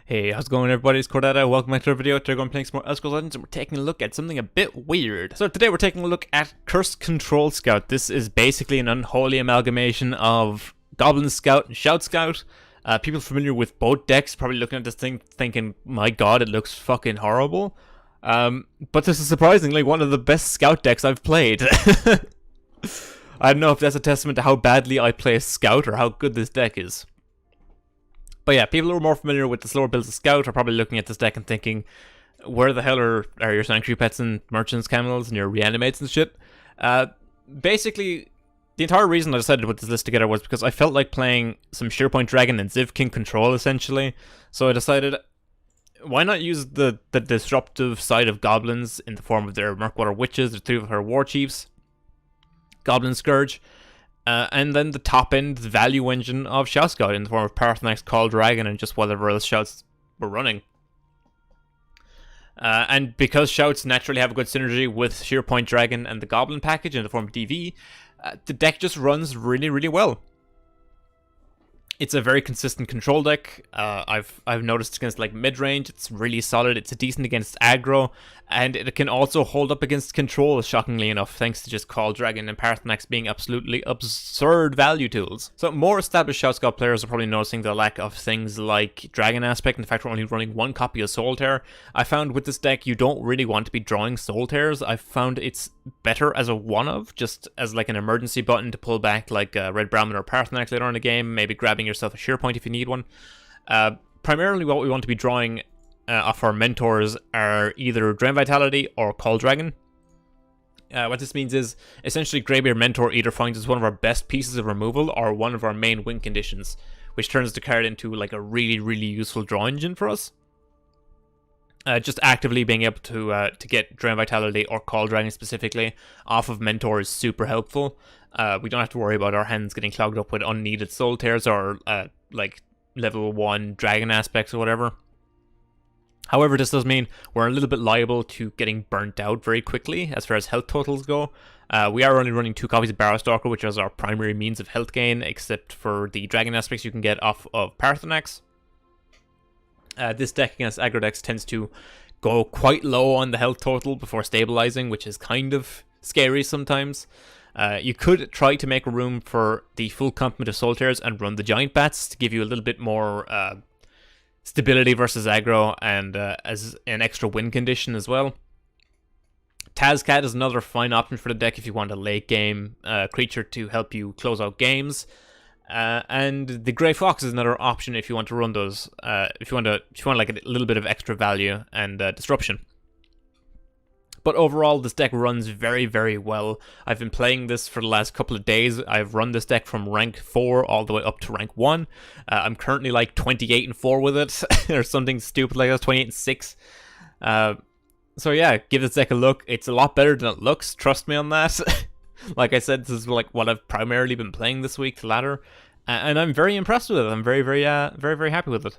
Hey, how's it going everybody? It's CoreData. Welcome back to our video. Today we're playing some more Elder Scrolls Legends and we're taking a look at something a bit weird. So today we're taking a look at Cursed Control Scout. This is basically an unholy amalgamation of Goblin Scout and Shout Scout. People familiar with both decks probably looking at this thing thinking, my god, it looks fucking horrible. But this is surprisingly one of the best Scout decks I've played. I don't know if that's a testament to how badly I play Scout or how good this deck is. But yeah, people who are more familiar with the slower builds of Scout are probably looking at this deck and thinking, where the hell are your Sanctuary Pets and Merchants, Camels, and your Reanimates and shit? Basically, the entire reason I decided to put this list together was because I felt like playing some Shearpoint Dragon and Ziv King control, essentially. So I decided, why not use the disruptive side of Goblins in the form of their Murkwater Witches, the three of her War Chiefs, Goblin Scourge, and then the top-end value engine of Shout Scout in the form of Parathonax, Call Dragon, and just whatever else Shouts were running. And because Shouts naturally have a good synergy with Shearpoint Dragon and the Goblin package in the form of DV, the deck just runs really, really well. It's a very consistent control deck. I've noticed against like mid-range, it's really solid. It's decent against aggro, and it can also hold up against control, shockingly enough, thanks to just Call Dragon and Parathonax being absolutely absurd value tools. So more established Shout Scout players are probably noticing the lack of things like Dragon Aspect, and the fact we're only running one copy of Soul Tear. I found with this deck, you don't really want to be drawing Soul Tears. I found it's better as a one-of, just as like an emergency button to pull back like Red Brahmin or Parathonax later on in the game, maybe grabbing yourself a Shearpoint if you need one. Primarily what we want to be drawing off our mentors are either Drain Vitality or Call Dragon. What this means is, essentially Greybeard Mentor either finds us one of our best pieces of removal or one of our main win conditions, which turns the card into like a really, really useful draw engine for us. Just actively being able to get Drain Vitality or Call Dragon specifically off of Mentor is super helpful. We don't have to worry about our hands getting clogged up with unneeded Soul Tears or like level 1 Dragon aspects or whatever. However, this does mean we're a little bit liable to getting burnt out very quickly as far as health totals go. We are only running 2 copies of Barrowstalker, which is our primary means of health gain, except for the Dragon aspects you can get off of Parathonax. This deck against aggro decks tends to go quite low on the health total before stabilizing, which is kind of scary sometimes. You could try to make room for the full complement of Soul Tears and run the Giant Bats to give you a little bit more stability versus aggro and as an extra win condition as well. Tazcat is another fine option for the deck if you want a late game creature to help you close out games. And the Grey Fox is another option if you want to run those. If you want like a little bit of extra value and disruption. But overall, this deck runs very, very well. I've been playing this for the last couple of days. I've run this deck from rank 4 all the way up to rank 1. I'm currently like 28-4 with it, or something stupid like that, 28-6. So yeah, give this deck a look. It's a lot better than it looks, trust me on that. Like I said, this is like what I've primarily been playing this week, the ladder. And I'm very impressed with it. I'm very, very happy with it.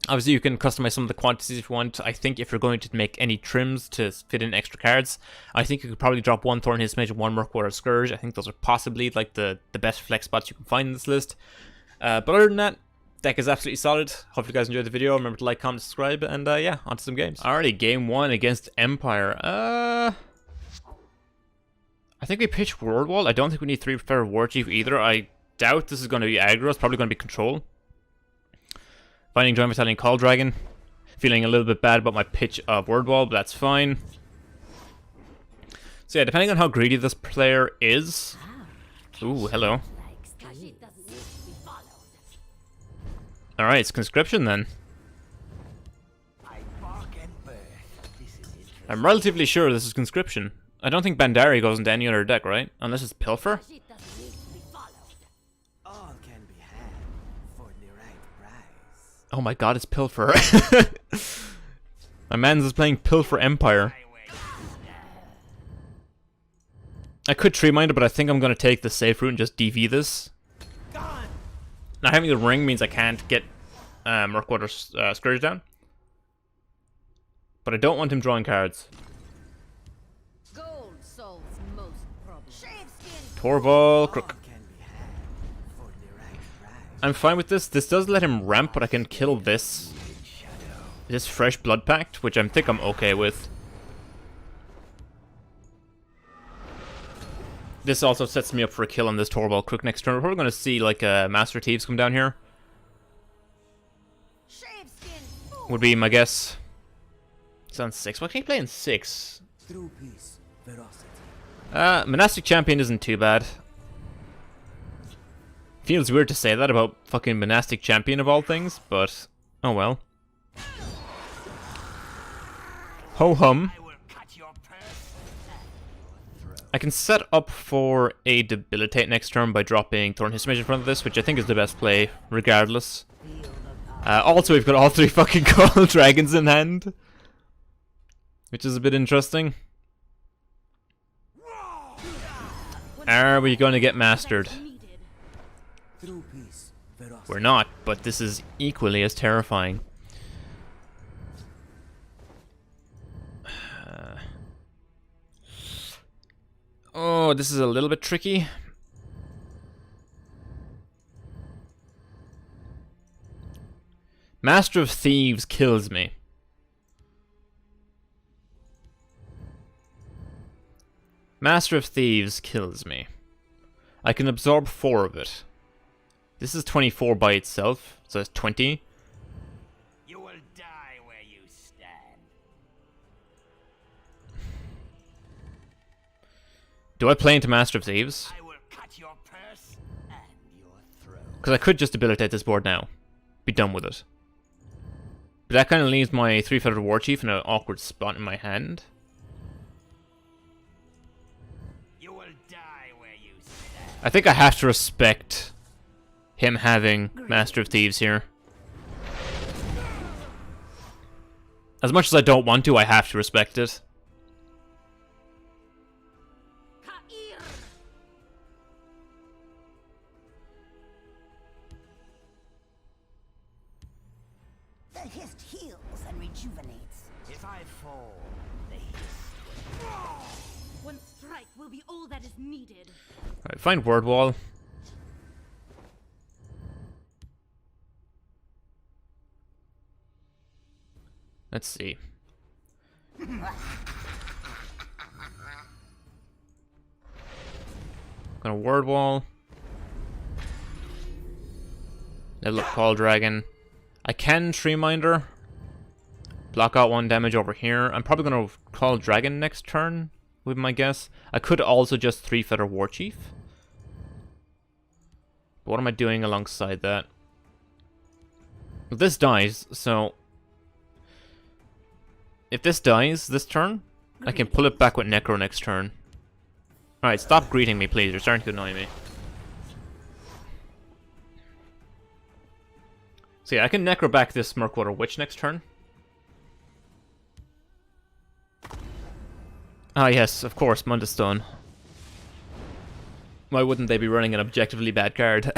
Obviously, you can customize some of the quantities if you want. I think if you're going to make any trims to fit in extra cards, I think you could probably drop 1 Thorn Hiss Mage and 1 Murkwater Scourge. I think those are possibly like the best flex spots you can find in this list. But other than that, deck is absolutely solid. Hope you guys enjoyed the video. Remember to like, comment, subscribe, and yeah, on to some games. Alrighty, game 1 against Empire. I think we pitched World Wall. I don't think we need 3-star War Chief either. I doubt this is going to be aggro. It's probably going to be control. Finding Drain Vitality and Call Dragon. Feeling a little bit bad about my pitch of Word Wall, but that's fine. So yeah, depending on how greedy this player is... Ooh, hello. Alright, it's Conscription then. I'm relatively sure this is Conscription. I don't think Bandari goes into any other deck, right? Unless it's Pilfer? Oh my god, it's Pilfer. My man's is playing Pilfer Empire. I could Tree Minder, but I think I'm going to take the safe route and just DV this. Now having the ring means I can't get Murkwater Scourge down. But I don't want him drawing cards. Torval Crook. I'm fine with this. This does let him ramp, but I can kill this fresh blood pact, which I think I'm okay with. This also sets me up for a kill on this Torvald Crook next turn. We're probably going to see like a Master Thieves come down here. Would be my guess. It's on 6. Why can't he play in 6? Monastic Champion isn't too bad. Feels weird to say that about fucking Monastic Champion of all things, but oh well. Ho hum. I can set up for a Debilitate next turn by dropping Thorn Hismage in front of this, which I think is the best play, regardless. Also, we've got all 3 fucking Coral Dragons in hand, which is a bit interesting. Are we going to get mastered? We're not, but this is equally as terrifying. Oh, this is a little bit tricky. Master of Thieves kills me. Master of Thieves kills me. I can absorb 4 of it. This is 24 by itself, so it's 20. You will die where you stand. Do I play into Master of Thieves? I will cut your purse and your throat. Because I could just debilitate this board now. Be done with it. But that kind of leaves my 3-feathered War Chief in an awkward spot in my hand. You will die where you stand. I think I have to respect him having Master of Thieves here. As much as I don't want to, I have to respect it. The hist heals and rejuvenates. If I fall, the hist will. One strike will be all that is needed. Alright, find Word Wall. Let's see. Gonna Word Wall. Level up Call Dragon. I can Treeminder. Block out 1 damage over here. I'm probably gonna Call Dragon next turn, would be my guess. I could also just 3-feather War Chief. But what am I doing alongside that? Well, this dies, so if this dies this turn, I can pull it back with Necro next turn. Alright, stop greeting me, please. You're starting to annoy me. So yeah, I can Necro back this Murkwater Witch next turn. Ah yes, of course, Mundus Stone. Why wouldn't they be running an objectively bad card?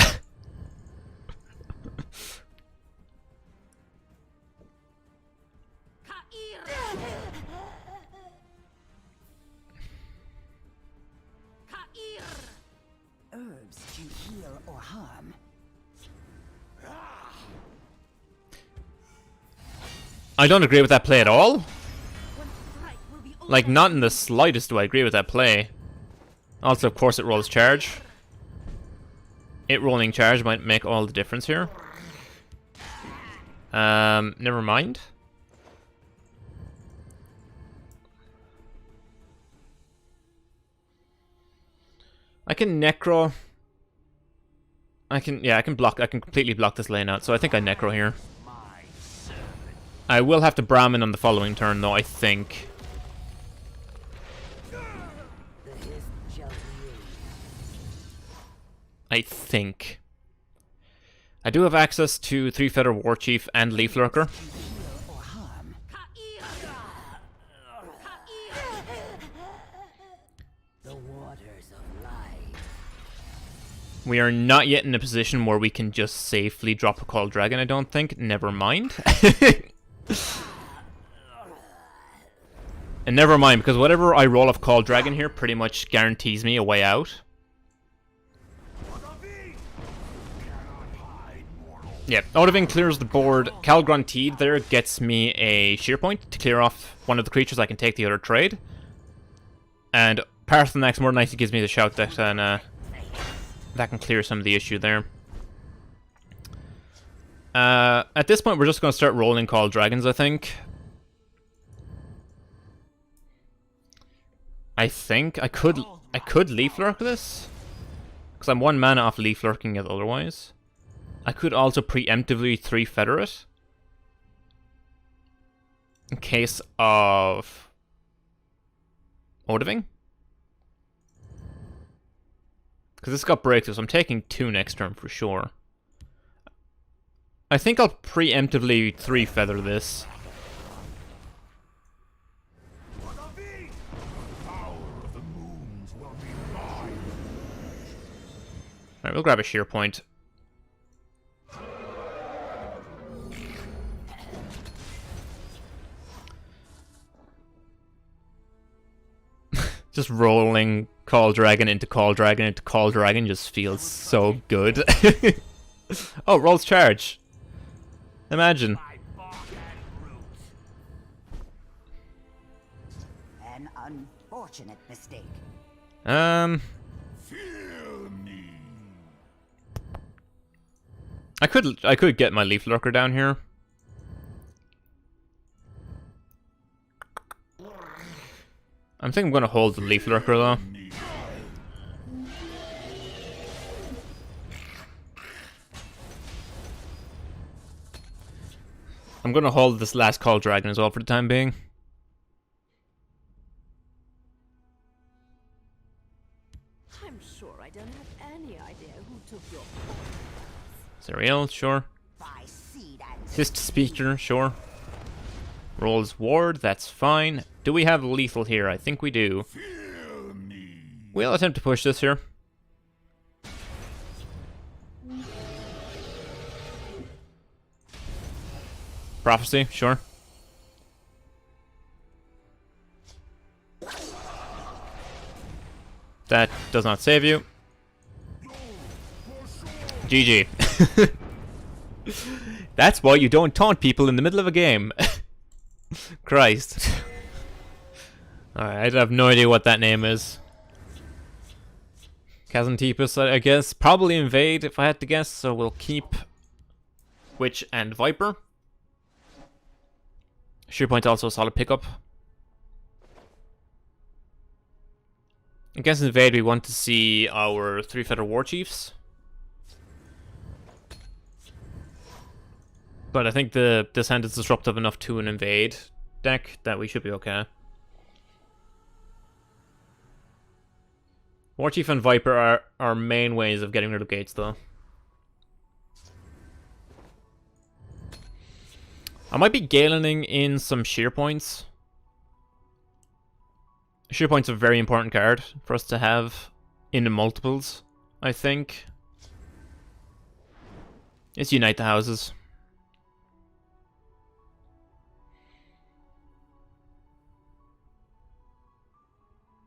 Herbs can heal or harm. I don't agree with that play at all. Like, not in the slightest do I agree with that play. Also, of course, it rolls charge. It rolling charge might make all the difference here. Never mind. I can Necro. I can block. I can completely block this lane out. So I think I Necro here. I will have to Brahmin on the following turn, though. I think. I do have access to 3-feather War Chief and Leaf Lurker. We are not yet in a position where we can just safely drop a Call Dragon, I don't think. Never mind. And never mind, because whatever I roll off Call Dragon here pretty much guarantees me a way out. Yeah, Odoving clears the board. Calgronteed there gets me a shear point to clear off one of the creatures. I can take the other trade. And Parthenax more than likely gives me the shout that that can clear some of the issue there. At this point, we're just going to start rolling Call Dragons, I think. I could Leaf Lurk this, because I'm 1 mana off Leaf Lurking it otherwise. I could also preemptively 3 Feather it, in case of Odoving. Because this got breakthrough, so I'm taking 2 next turn for sure. I think I'll preemptively 3 Feather this. Alright, we'll grab a shear point. Just rolling Call Dragon into Call Dragon into Call Dragon just feels so good. Oh, rolls charge. Imagine. An unfortunate mistake. I could get my Leaf Lurker down here. I think I'm gonna hold the Leaf Lurker though. I'm gonna hold this last Call Dragon as well for the time being. I'm sure I don't have any idea who took your Zeriel, sure. By seed and Assist Speaker, sure. Rolls Ward, that's fine. Do we have lethal here? I think we do. We'll attempt to push this here. Prophecy, sure. That does not save you. GG. That's why you don't taunt people in the middle of a game. Christ. Alright, I have no idea what that name is. Kazantipus, I guess. Probably Invade if I had to guess, so we'll keep Witch and Viper. Shear Point also a solid pickup. Against Invade, we want to see our 3 Feather War Chiefs. But I think this hand is disruptive enough to an Invade deck that we should be okay. War Chief and Viper are our main ways of getting rid of gates, though. I might be Galening in some Shear Points. Shear Point's a very important card for us to have in the multiples, I think. Let's Unite the Houses.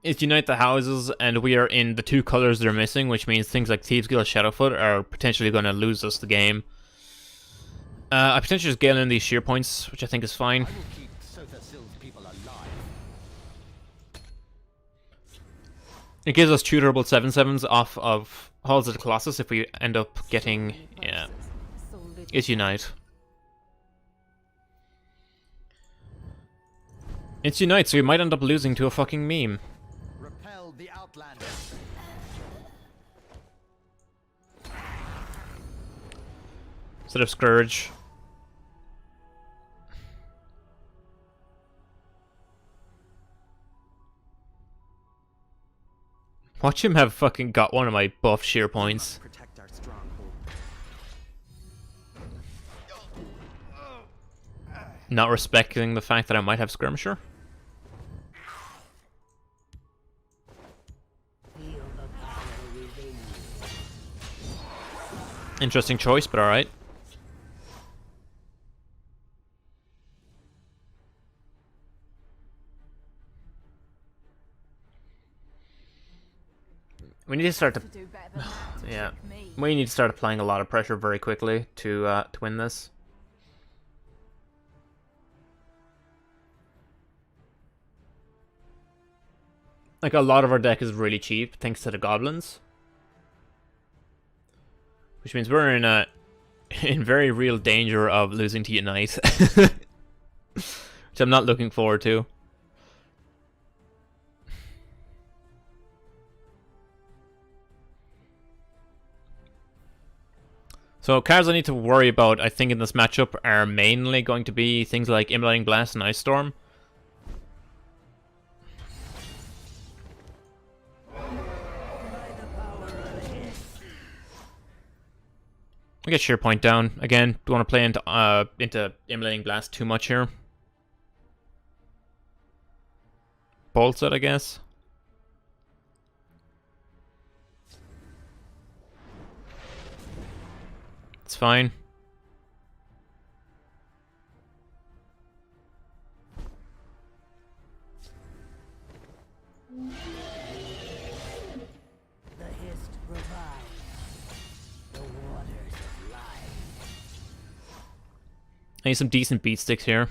It's Unite the Houses, and we are in the 2 colors they're missing, which means things like Thieves Guild Shadowfoot are potentially going to lose us the game. I potentially just Gale in these Shear Points, which I think is fine. It gives us tutorable 7/7s off of Halls of the Colossus if we end up getting... yeah. It's Unite. It's Unite, so we might end up losing to a fucking meme. The Outlander. Instead of Scourge. Watch him have fucking got one of my buff Shear Points. Protect our stronghold. Not respecting the fact that I might have Skirmisher. Interesting choice, but alright. We need to start to... To do better than that to Yeah. trick me. We need to start applying a lot of pressure very quickly to win this. Like, a lot of our deck is really cheap thanks to the goblins. Which means we're in very real danger of losing to Unite. Which I'm not looking forward to. So cards I need to worry about, I think, in this matchup are mainly going to be things like Immolating Blast and Ice Storm. I get Sheer Point down. Again, don't want to play into Immolating Blast too much here. Bolts it, I guess. It's fine. The hist revives. The waters of life. I need some decent beat sticks here.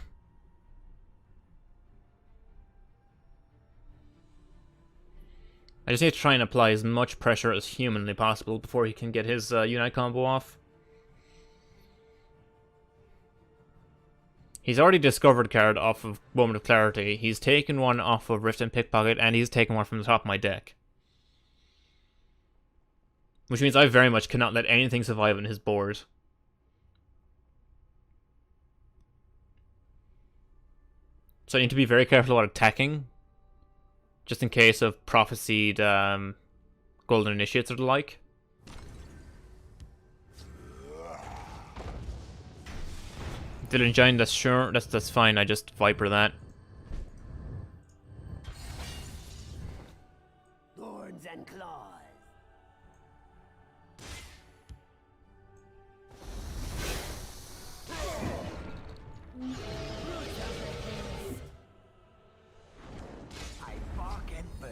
I just need to try and apply as much pressure as humanly possible before he can get his Unite combo off. He's already discovered a card off of Moment of Clarity. He's taken one off of Rift and Pickpocket, and he's taken one from the top of my deck. Which means I very much cannot let anything survive on his board. So I need to be very careful about attacking. Just in case of prophesied Golden Initiates or the like. Villain Giant, that's sure, that's fine, I just Viper that. Thorns and claws. I bark at birth.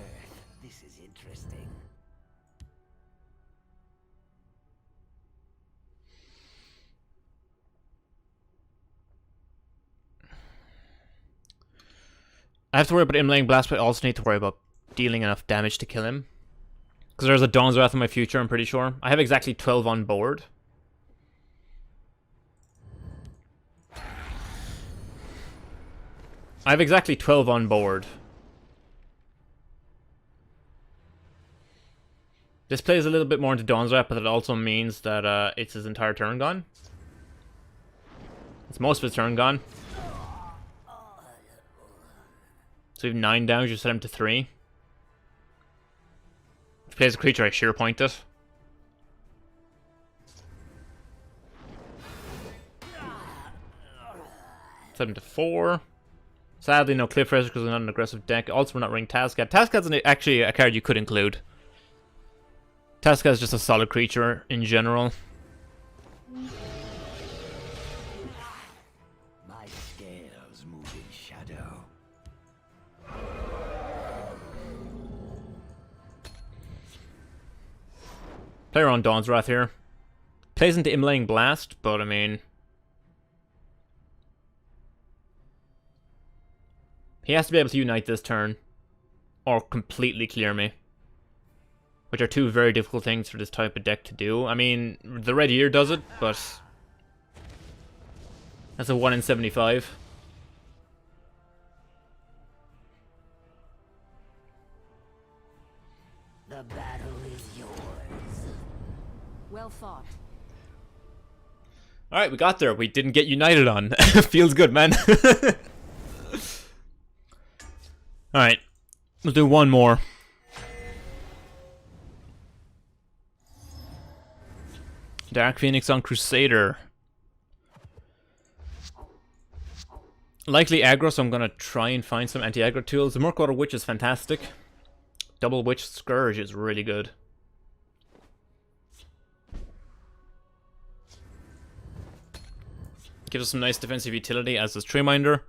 This is interesting. I have to worry about Immolating Blast, but I also need to worry about dealing enough damage to kill him. Because there's a Dawn's Wrath in my future, I'm pretty sure. I have exactly 12 on board. I have exactly 12 on board. This plays a little bit more into Dawn's Wrath, but it also means that it's his entire turn gone. It's most of his turn gone. So we have 9 damage, you set him to 3. If he plays a creature, I Sheer Point it. Set him to 4. Sadly, no Cliff Razor because we're not an aggressive deck. Also, we're not running Tazcat. Tazcat's actually a card you could include. Tazcat is just a solid creature in general. My scales move in shadow. Play around Dawn's Wrath here. Plays into Immolating Blast, but I mean... he has to be able to Unite this turn. Or completely clear me. Which are two very difficult things for this type of deck to do. I mean, the Red Ear does it, but... that's a 1 in 75. The battle is yours. Well thought. Alright, we got there. We didn't get United on. Feels good, man. Alright. Let's do one more. Dark Phoenix on Crusader. Likely aggro, so I'm gonna try and find some anti-aggro tools. The Murkwater Witch is fantastic. Double Witch Scourge is really good. Gives us some nice defensive utility, as does Treeminder.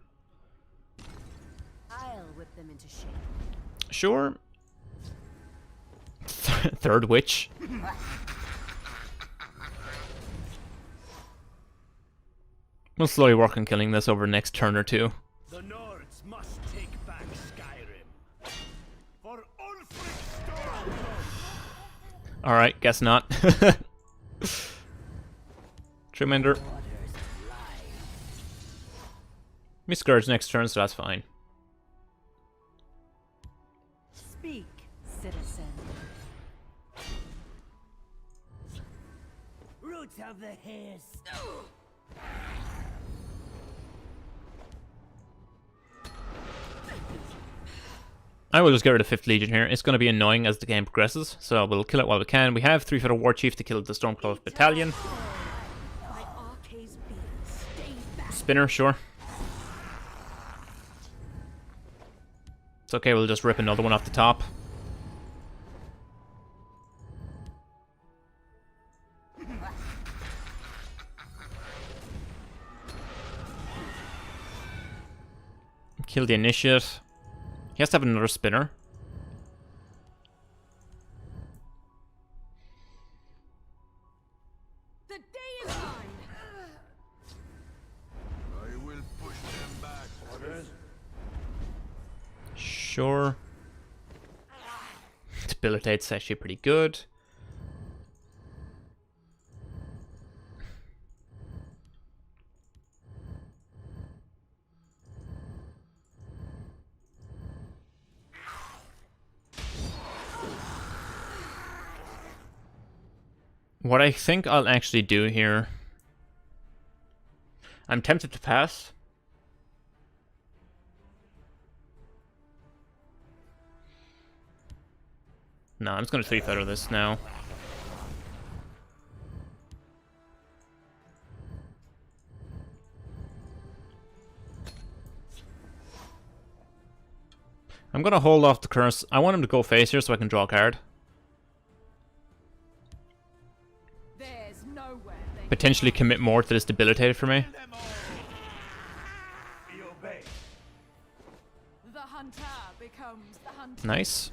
I'll whip them into shape. Sure. Third witch. We'll slowly work on killing this over the next turn or two. The Nords must take back Skyrim. For Ulfric Storm. Alright, guess not. Tremender. Me Scourge next turn, so that's fine. Speak, citizen. Roots of the hairs. I will just get rid of 5th Legion here. It's going to be annoying as the game progresses, so we'll kill it while we can. We have 3-Footer War Chief to kill the Stormclaw Battalion. My Arcase beings, stay back. Spinner, sure. It's okay, we'll just rip another one off the top. Kill the Initiate. He has to have another spinner. The day is mine. I will push them back. Orders? Sure. Debilitate's actually pretty good. What I think I'll actually do here... I'm tempted to pass. No, I'm just going to 3-Footer this now. I'm going to hold off the curse. I want him to go face here so I can draw a card. There's nowhere they Potentially commit more to this debilitated for me. Them all. We obey. The hunter becomes the hunter. Nice.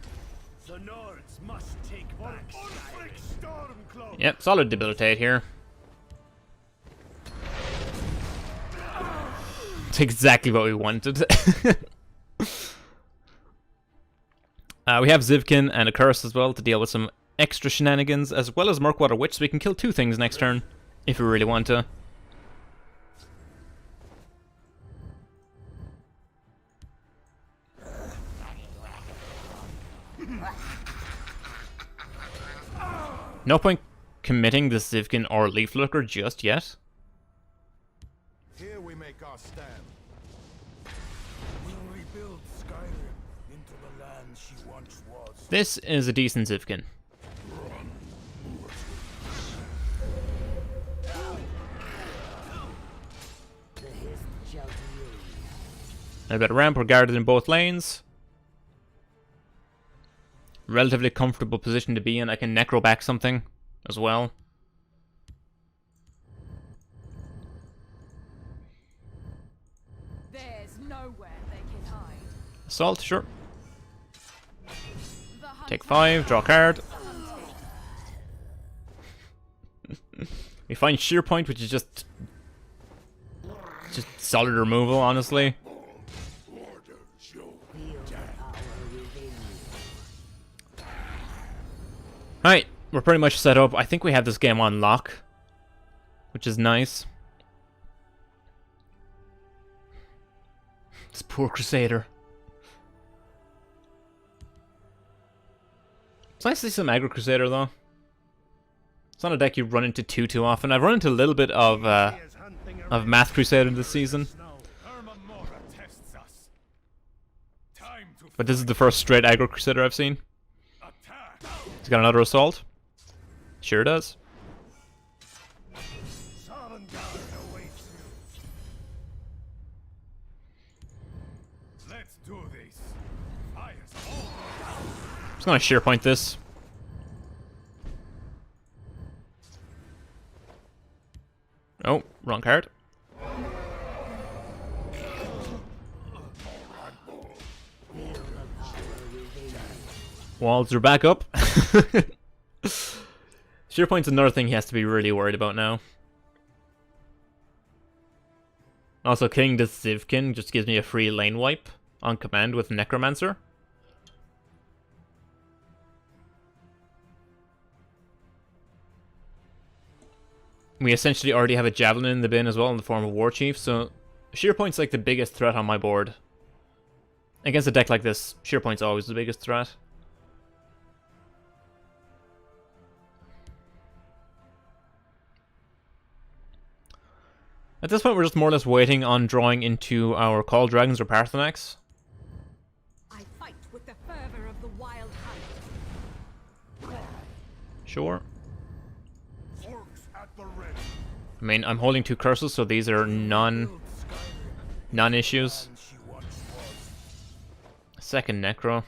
The Nords must take back Ulfric Stormclaw. Yep, solid debilitate here. It's exactly what we wanted. We have Zivkin and a Curse as well to deal with some extra shenanigans, as well as Murkwater Witch, so we can kill 2 things next turn, if we really want to. No point committing the Zivkin or Leaf Looker just yet. Here we make our stand. We'll rebuild Skyrim into the land she once was. This is a decent Zivkin. The hist shall be A bit of ramp, we're guarded in both lanes. Relatively comfortable position to be in. I can necro back something as well. There's nowhere they can hide. Assault, sure. The hunter Take 5, draw a card. We find Sheer Point, which is just solid removal, honestly. Alright, we're pretty much set up. I think we have this game on lock, which is nice. This poor Crusader. It's nice to see some aggro Crusader, though. It's not a deck you run into too often. I've run into a little bit of Math Crusader this season, but this is the first straight aggro Crusader I've seen. He's got another assault. Sure does. Let's do this. Just gonna sheer point this. Oh, wrong card. Walls are back up. Sheer Point's another thing he has to be really worried about now. Also, killing this Zivkin just gives me a free lane wipe on command with Necromancer. We essentially already have a Javelin in the bin as well in the form of War Chief, so Sheer Point's like the biggest threat on my board. Against a deck like this, Sheer Point's always the biggest threat. At this point, we're just more or less waiting on drawing into our Call Dragons or Parthenax. I fight with the fervor of the wild hunt. Sure. Orcs at the ready. I mean, I'm holding 2 curses, so these are non-issues. And she once was. Second Necro.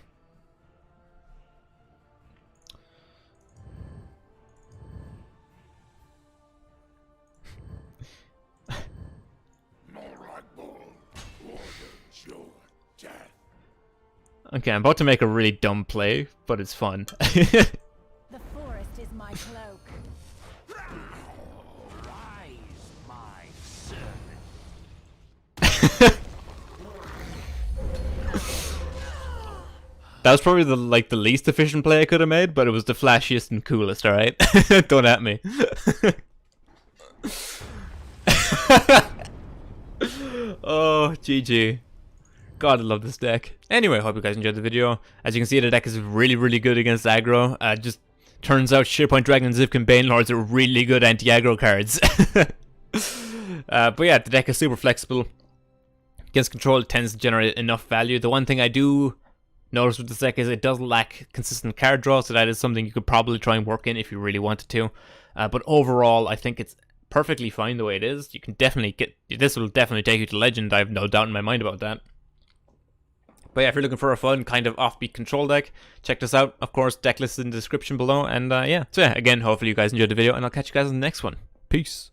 Okay, I'm about to make a really dumb play, but it's fun. The forest is my cloak. Rise, my servant. That was probably the least efficient play I could have made, but it was the flashiest and coolest, alright? Don't at me. Oh, GG. God, I love this deck. Anyway, hope you guys enjoyed the video. As you can see, the deck is really, really good against aggro. Just turns out Sheerpoint Dragon and Zivkin Banelords are really good anti-aggro cards. But yeah, the deck is super flexible. Against control, it tends to generate enough value. The one thing I do notice with this deck is it does lack consistent card draw, so that is something you could probably try and work in if you really wanted to. But overall, I think it's perfectly fine the way it is. You can definitely get... This will definitely take you to Legend, I have no doubt in my mind about that. But yeah, if you're looking for a fun kind of offbeat control deck, check this out. Of course, deck list is in the description below. And yeah, so yeah, again, hopefully you guys enjoyed the video, and I'll catch you guys in the next one. Peace.